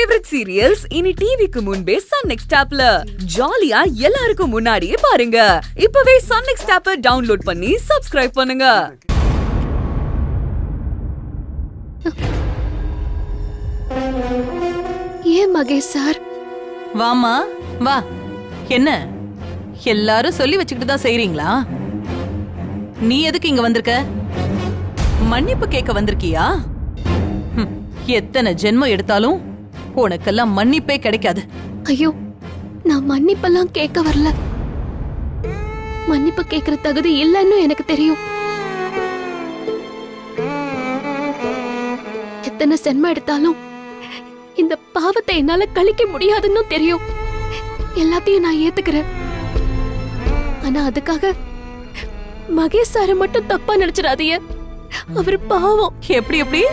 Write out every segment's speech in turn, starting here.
Favourite serials இனி டிவிக்கு முன்பே சன் நெக்ஸ்ட் ஆப்ல ஜாலியா எல்லாருக்கும் முன்னாடியே பாருங்க. இப்பவே சன் நெக்ஸ்ட் ஆப்பை டவுன்லோட் பண்ணி சப்ஸ்கிரைப் பண்ணுங்க. ஏன் மகேஷ் சார்? வாமா வா. என்ன எல்லாரும் சொல்லி வச்சுக்கிட்டு தான் செய்றீங்களா? நீ எதுக்கு இங்க வந்திருக்க? மன்னிப்பு கேட்க வந்திருக்கியா? எத்தனை ஜென்மம் எடுத்தாலும் உனக்கெல்லாம் மன்னிப்பே கிடைக்காது. ஐயோ, நான் மன்னிப்பெல்லாம் கேட்க வரல. மன்னிப்பு கேட்கிற தகுதி இல்லைன்னு எனக்கு தெரியும். எத்தனை ஜென்மம் எடுத்தாலும் இந்த பாவத்தை என்னால கழிக்க முடியாதுன்னு தெரியும். எல்லாத்தையும் நான் ஏத்துக்கிறேன். ஆனா அதுக்காக மகேஷ் சார மட்டும் தப்பா நினைச்சிடாதீங்க. அவர் பாவம். எப்படி எப்படி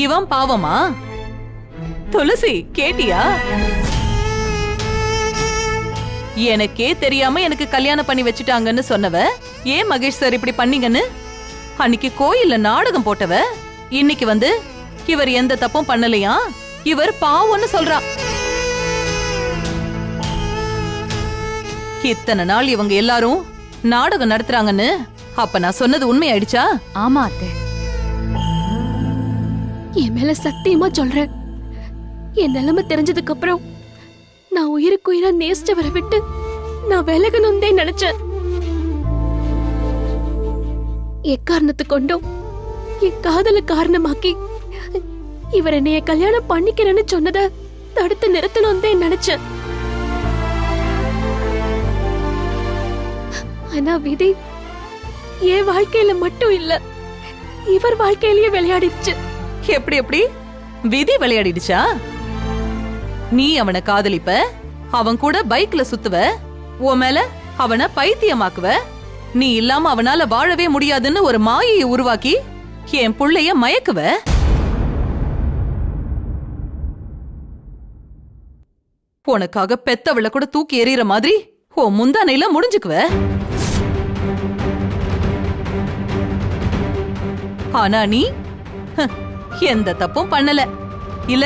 இவன் பாவமா? துளசி கேட்டியா? எனக்கே தெரியாம எனக்கு கல்யாணம் பண்ணி வச்சுட்டாங்கன்னு சொன்னவ ஏன் மகேஷ் சார் இப்படி பண்ணீங்கன்னு அன்னைக்கு கோயில்ல நாடகம் போட்டவ இன்னைக்கு வந்து இவர் எந்த தப்பும் பண்ணலையா, இவர் பாவம்னு சொல்றா. இத்தனை நாள் இவங்க எல்லாரும் நாடகம் நடத்துறாங்கன்னு அப்ப நான் சொன்னது உண்மையாயிடுச்சா? ஆமா அத்தை. என் மேல சத்தியமா சொல்றேன். என் நிலைமை தெரிஞ்சதுக்கு அப்புறம் நான் உயிருக்கு உயிரா நேசிச்சவரை விட்டு நான் விலகணும்னே நினைச்சேன். எக்காரணத்து கொண்டும் என் காதல காரணமாக்கி இவர் என்னைய கல்யாணம் பண்ணிக்கிறேன்னு சொன்னதை தடுத்து நிறுத்தணும்னே நினைச்சேன். ஆனா விதி என் வாழ்க்கையில மட்டும் இல்ல, இவர் வாழ்க்கையிலேயே விளையாடிடுச்சு. எப்படி எப்படி விதி விளையாடிடுச்சா? நீ அவனை காதலிப்ப, அவன் கூட பைக்ல சுத்துவ, உன் மேல அவனை பைத்தியமாக்குவ, நீ இல்லாம அவனால வாழவே முடியாதுன்னு ஒரு மாயையை உருவாக்கி என் புள்ளைய மயக்குவ. உனக்காக பெத்தவள கூட தூக்கி எறிகிற மாதிரி உன் முந்தானையில முடிஞ்சுக்குவ. ஆனா நீ எந்த தப்பும் பண்ணல இல்ல?